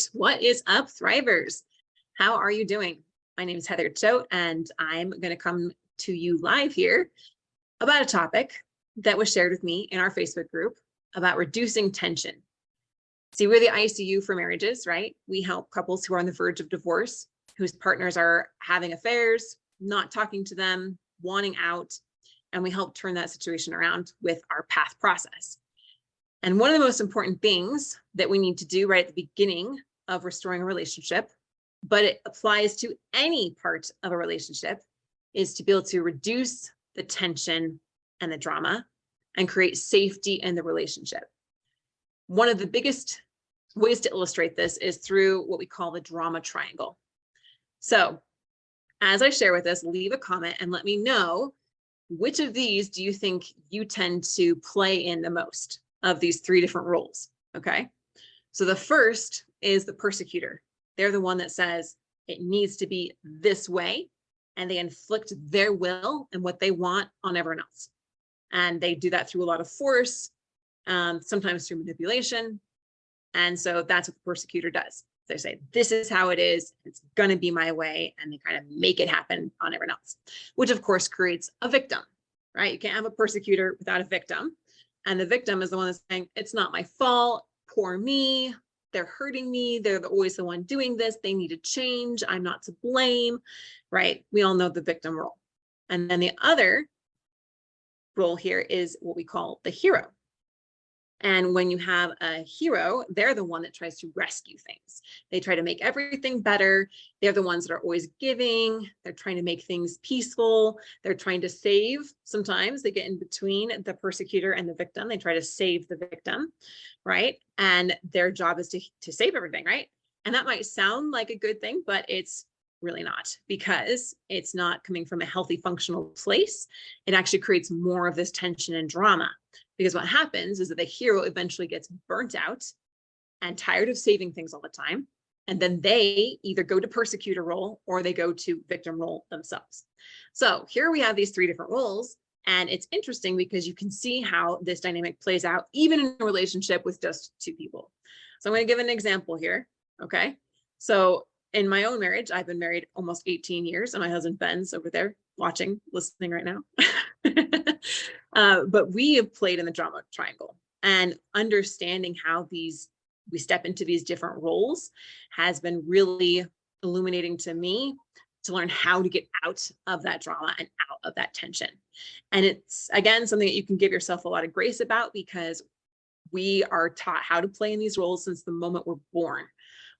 right, what is up, Thrivers? How are you doing? My name is Heather Choate, and I'm going to come to you live here about a topic that was shared with me in our Facebook group about reducing tension. See, we're the ICU for marriages, right? We help couples who are on the verge of divorce, whose partners are having affairs, not talking to them, wanting out, and we help turn that situation around with our path process. And one of the most important things that we need to do right at the beginning of restoring a relationship, but it applies to any part of a relationship, is to be able to reduce the tension and the drama and create safety in the relationship. One of the biggest ways to illustrate this is through what we call the drama triangle. So as I share with us, leave a comment and let me know which of these do you think you tend to play in the most of these three different roles, okay? So the first is the persecutor. They're the one that says it needs to be this way, and they inflict their will and what they want on everyone else. And they do that through a lot of force, sometimes through manipulation. And so that's what the persecutor does. They say, this is how it is, it's gonna be my way, and they kind of make it happen on everyone else, which of course creates a victim, right? You can't have a persecutor without a victim. And the victim is the one that's saying, it's not my fault, poor me, they're hurting me, they're always the one doing this, they need to change, I'm not to blame, right? We all know the victim role. And then the other role here is what we call the hero. And when you have a hero, they're the one that tries to rescue things. They try to make everything better. They're the ones that are always giving. They're trying to make things peaceful. They're trying to save. Sometimes they get in between the persecutor and the victim. They try to save the victim, right? And their job is to save everything, right? And that might sound like a good thing, but it's really not, because it's not coming from a healthy, functional place. It actually creates more of this tension and drama. Because what happens is that the hero eventually gets burnt out and tired of saving things all the time. And then they either go to persecutor role or they go to victim role themselves. So here we have these three different roles. And it's interesting because you can see how this dynamic plays out even in a relationship with just two people. So I'm going to give an example here. Okay. So in my own marriage, I've been married almost 18 years, and my husband Ben's over there watching, listening right now. But we have played in the drama triangle, and understanding how we step into these different roles has been really illuminating to me to learn how to get out of that drama and out of that tension. And it's, again, something that you can give yourself a lot of grace about, because we are taught how to play in these roles since the moment we're born.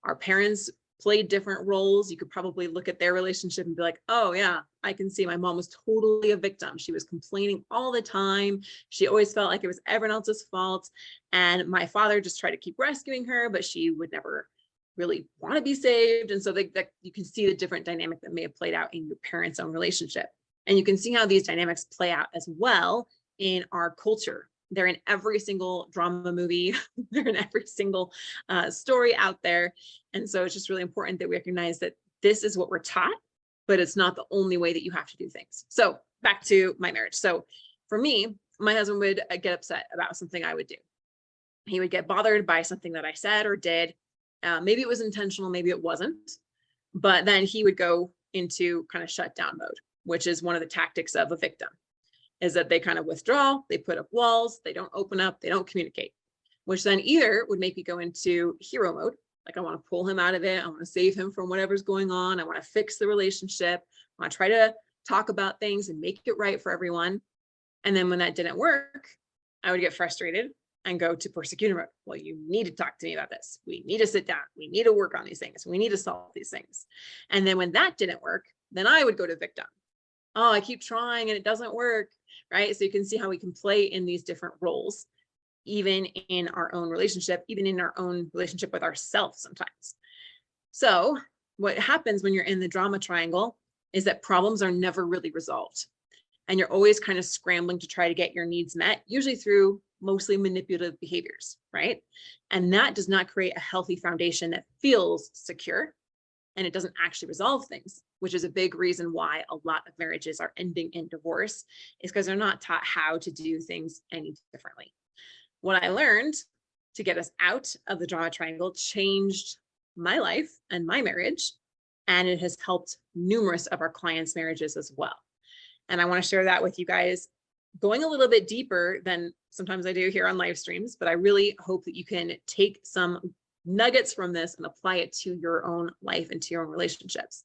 Our parents played different roles. You could probably look at their relationship and be like, oh yeah, I can see my mom was totally a victim. She was complaining all the time. She always felt like it was everyone else's fault. And my father just tried to keep rescuing her, but she would never really want to be saved. And so you can see the different dynamic that may have played out in your parents' own relationship. And you can see how these dynamics play out as well in our culture. They're in every single drama movie. They're in every single story out there. And so it's just really important that we recognize that this is what we're taught, but it's not the only way that you have to do things. So back to my marriage. So for me, my husband would get upset about something I would do. He would get bothered by something that I said or did. Maybe it was intentional, maybe it wasn't. But then he would go into kind of shutdown mode, which is one of the tactics of a victim. Is that they kind of withdraw, they put up walls, they don't open up, they don't communicate, which then either would make me go into hero mode, like I want to pull him out of it, I want to save him from whatever's going on, I want to fix the relationship, I want to try to talk about things and make it right for everyone. And then when that didn't work, I would get frustrated and go to persecutor mode. Well, you need to talk to me about this. We need to sit down. We need to work on these things. We need to solve these things. And then when that didn't work, then I would go to victim. Oh, I keep trying and it doesn't work, right? So you can see how we can play in these different roles, even in our own relationship, even in our own relationship with ourselves sometimes. So what happens when you're in the drama triangle is that problems are never really resolved. And you're always kind of scrambling to try to get your needs met, usually through mostly manipulative behaviors, right? And that does not create a healthy foundation that feels secure, and it doesn't actually resolve things, which is a big reason why a lot of marriages are ending in divorce, is because they're not taught how to do things any differently. What I learned to get us out of the drama triangle changed my life and my marriage, and it has helped numerous of our clients' marriages as well. And I want to share that with you guys, going a little bit deeper than sometimes I do here on live streams, but I really hope that you can take some nuggets from this and apply it to your own life and to your own relationships.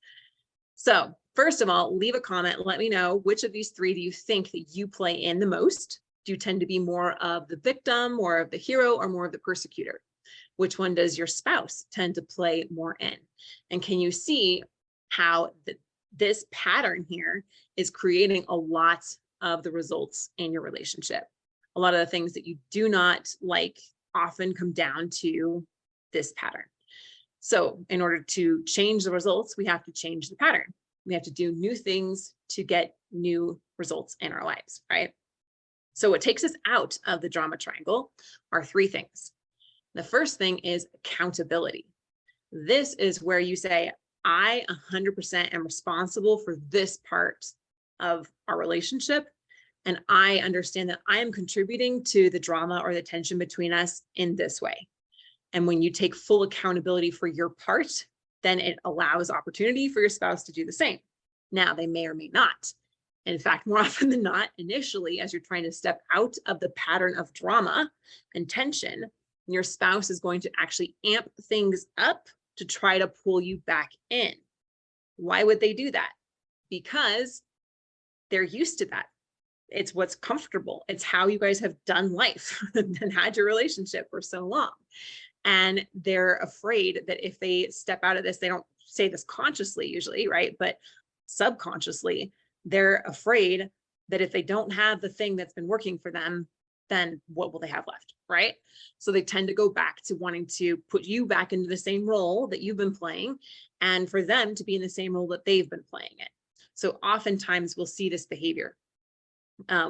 So first of all, leave a comment. Let me know, which of these three do you think that you play in the most? Do you tend to be more of the victim, more of the hero, or more of the persecutor? Which one does your spouse tend to play more in? And can you see how this pattern here is creating a lot of the results in your relationship? A lot of the things that you do not like often come down to this pattern. So in order to change the results, we have to change the pattern. We have to do new things to get new results in our lives, right? So what takes us out of the drama triangle are three things. The first thing is accountability. This is where you say, I 100% am responsible for this part of our relationship. And I understand that I am contributing to the drama or the tension between us in this way. And when you take full accountability for your part, then it allows opportunity for your spouse to do the same. Now, they may or may not. In fact, more often than not, initially, as you're trying to step out of the pattern of drama and tension, your spouse is going to actually amp things up to try to pull you back in. Why would they do that? Because they're used to that. It's what's comfortable. It's how you guys have done life and had your relationship for so long. And they're afraid that if they step out of this, they don't say this consciously usually, right? But subconsciously, they're afraid that if they don't have the thing that's been working for them, then what will they have left, right? So they tend to go back to wanting to put you back into the same role that you've been playing, and for them to be in the same role that they've been playing it. So oftentimes we'll see this behavior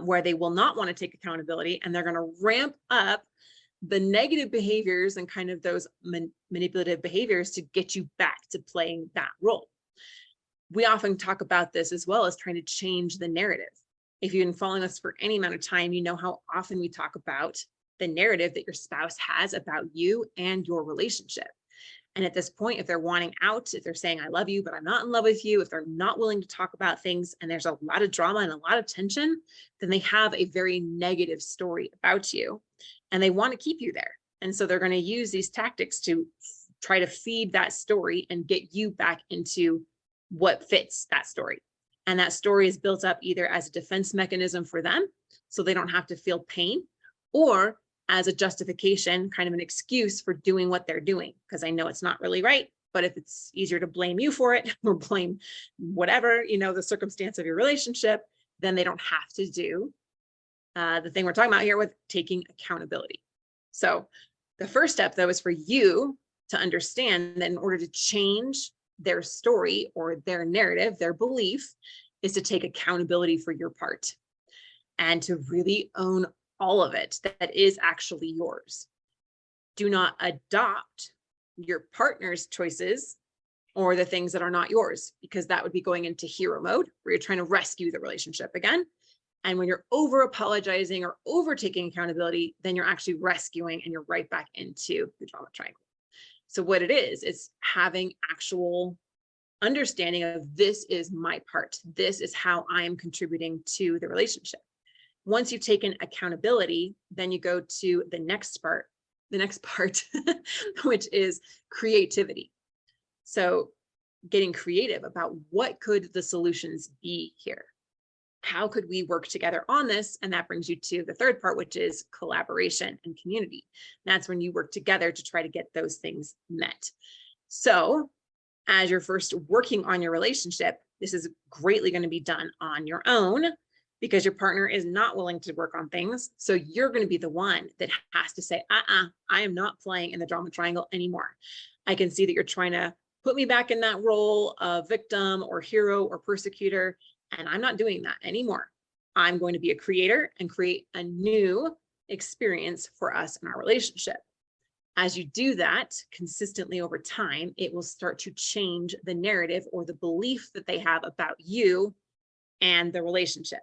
where they will not want to take accountability, and they're going to ramp up the negative behaviors and kind of those manipulative behaviors to get you back to playing that role. We often talk about this as well as trying to change the narrative. If you've been following us for any amount of time, you know how often we talk about the narrative that your spouse has about you and your relationship. And at this point, if they're wanting out, if they're saying, I love you, but I'm not in love with you, if they're not willing to talk about things and there's a lot of drama and a lot of tension, then they have a very negative story about you and they want to keep you there. And so they're going to use these tactics to try to feed that story and get you back into what fits that story. And that story is built up either as a defense mechanism for them, so they don't have to feel pain, or as a justification, kind of an excuse for doing what they're doing, because I know it's not really right, but if it's easier to blame you for it or blame whatever, you know, the circumstance of your relationship, then they don't have to do the thing we're talking about here with taking accountability. So the first step, though, is for you to understand that in order to change their story or their narrative, their belief, is to take accountability for your part and to really own all of it that is actually yours. Do not adopt your partner's choices or the things that are not yours, because that would be going into hero mode where you're trying to rescue the relationship again. And when you're over apologizing or over taking accountability, then you're actually rescuing and you're right back into the drama triangle. So what it is having actual understanding of, this is my part. This is how I am contributing to the relationship. Once you've taken accountability, then you go to the next part, which is creativity. So getting creative about what could the solutions be here? How could we work together on this? And that brings you to the third part, which is collaboration and community. That's when you work together to try to get those things met. So as you're first working on your relationship, this is greatly going to be done on your own because your partner is not willing to work on things. So you're going to be the one that has to say, I am not playing in the drama triangle anymore. I can see that you're trying to put me back in that role of victim or hero or persecutor, and I'm not doing that anymore. I'm going to be a creator and create a new experience for us in our relationship. As you do that consistently over time, it will start to change the narrative or the belief that they have about you and the relationship.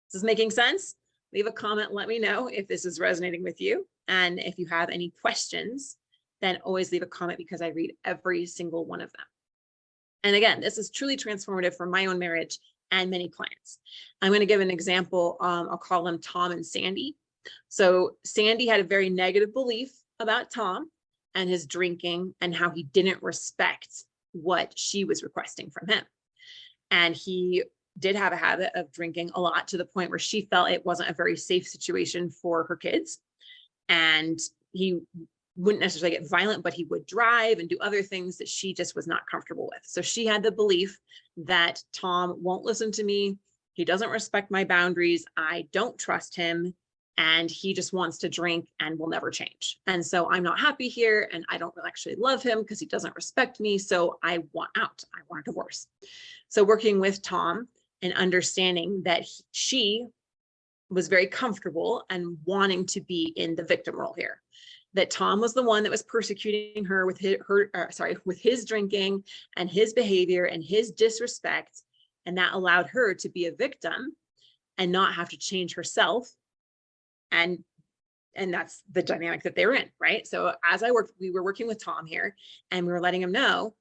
Is this making sense? Leave a comment, let me know if this is resonating with you. And if you have any questions, then always leave a comment because I read every single one of them. And again, this is truly transformative for my own marriage and many clients. I'm going to give an example. I'll call them Tom and Sandy. So Sandy had a very negative belief about Tom and his drinking and how he didn't respect what she was requesting from him. And he did have a habit of drinking a lot to the point where she felt it wasn't a very safe situation for her kids. And he wouldn't necessarily get violent, but he would drive and do other things that she just was not comfortable with. So she had the belief that Tom won't listen to me. He doesn't respect my boundaries. I don't trust him. And he just wants to drink and will never change. And so I'm not happy here. And I don't actually love him because he doesn't respect me. So I want out. I want a divorce. So working with Tom and understanding that she was very comfortable and wanting to be in the victim role here. That Tom was the one that was persecuting her with his drinking and his behavior and his disrespect. And that allowed her to be a victim and not have to change herself. And that's the dynamic that they were in, right? So as we were working with Tom here, and we were letting him know,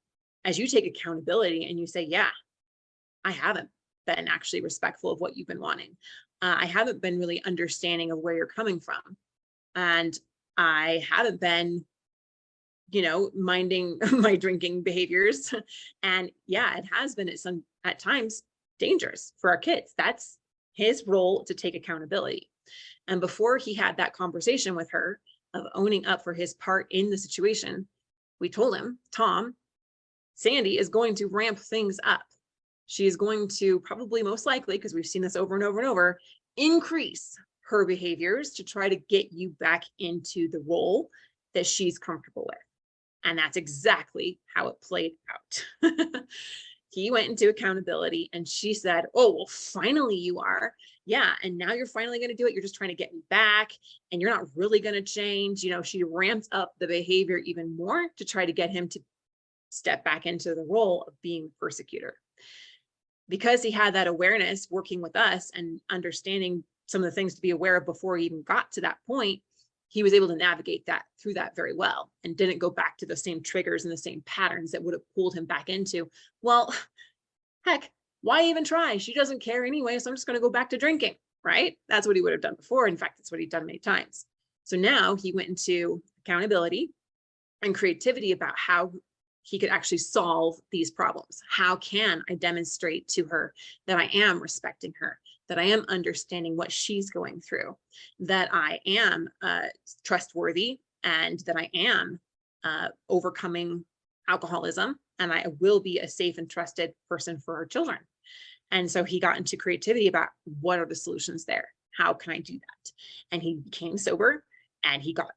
as you take accountability and you say, yeah, I haven't been actually respectful of what you've been wanting. I haven't been really understanding of where you're coming from. And I haven't been, minding my drinking behaviors. And yeah, it has been at times dangerous for our kids. That's his role, to take accountability. And before he had that conversation with her of owning up for his part in the situation, we told him, Tom, Sandy is going to ramp things up. She is going to probably, most likely, because we've seen this over and over and over, increase her behaviors to try to get you back into the role that she's comfortable with. And that's exactly how it played out. He went into accountability and she said, oh, well, finally you are. Yeah. And now you're finally going to do it. You're just trying to get me back and you're not really going to change. She ramped up the behavior even more to try to get him to step back into the role of being the persecutor. Because he had that awareness working with us and understanding some of the things to be aware of before he even got to that point, he was able to navigate through that very well and didn't go back to the same triggers and the same patterns that would have pulled him back into, well, heck, why even try? She doesn't care anyway, so I'm just going to go back to drinking, right? That's what he would have done before. In fact, that's what he'd done many times. So now he went into accountability and creativity about how he could actually solve these problems. How can I demonstrate to her that I am respecting her, that I am understanding what she's going through, that I am trustworthy, and that I am overcoming alcoholism, and I will be a safe and trusted person for our children. And so he got into creativity about what are the solutions there? How can I do that? And he became sober and he got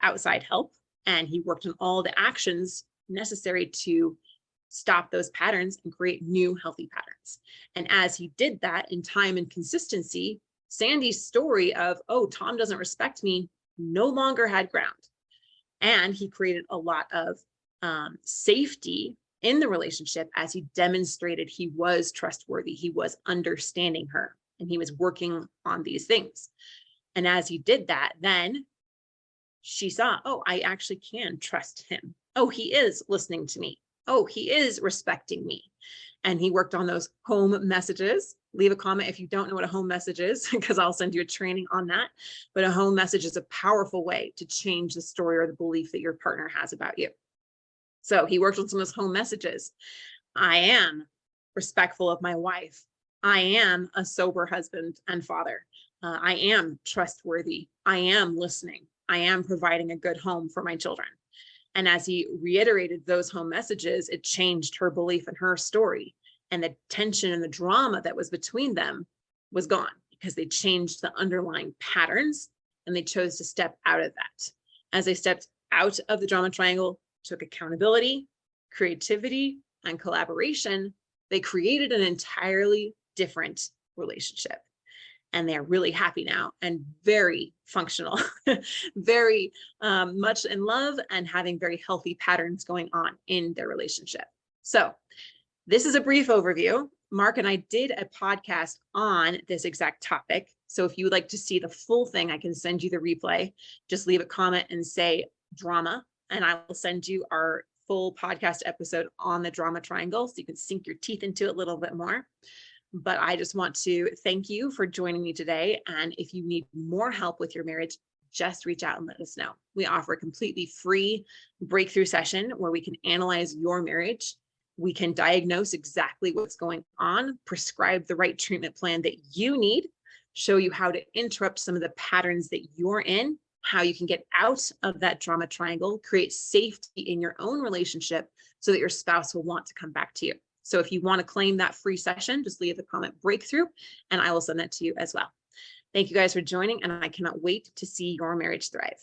outside help and he worked on all the actions necessary to stop those patterns and create new healthy patterns. And as he did that in time and consistency, Sandy's story of, oh, Tom doesn't respect me, no longer had ground. And he created a lot of safety in the relationship as he demonstrated he was trustworthy, he was understanding her, and he was working on these things. And as he did that, then she saw, oh, I actually can trust him. Oh, he is listening to me. Oh, he is respecting me. And he worked on those home messages. Leave a comment if you don't know what a home message is, because I'll send you a training on that. But a home message is a powerful way to change the story or the belief that your partner has about you. So he worked on some of those home messages. I am respectful of my wife. I am a sober husband and father. I am trustworthy. I am listening. I am providing a good home for my children. And as he reiterated those home messages, it changed her belief in her story. And the tension and the drama that was between them was gone because they changed the underlying patterns and they chose to step out of that. As they stepped out of the drama triangle, took accountability, creativity, and collaboration, they created an entirely different relationship. And they're really happy now and very functional, very much in love and having very healthy patterns going on in their relationship. So this is a brief overview. Marc and I did a podcast on this exact topic. So if you would like to see the full thing, I can send you the replay. Just leave a comment and say drama and I will send you our full podcast episode on the drama triangle so you can sink your teeth into it a little bit more. But I just want to thank you for joining me today. And if you need more help with your marriage, just reach out and let us know. We offer a completely free breakthrough session where we can analyze your marriage. We can diagnose exactly what's going on, prescribe the right treatment plan that you need, show you how to interrupt some of the patterns that you're in, how you can get out of that drama triangle, create safety in your own relationship so that your spouse will want to come back to you. So if you want to claim that free session, just leave the comment breakthrough and I will send that to you as well. Thank you guys for joining, and I cannot wait to see your marriage thrive.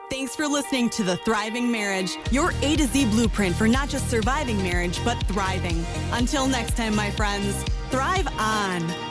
Thanks for listening to The Thriving Marriage, your A to Z blueprint for not just surviving marriage, but thriving. Until next time, my friends, thrive on.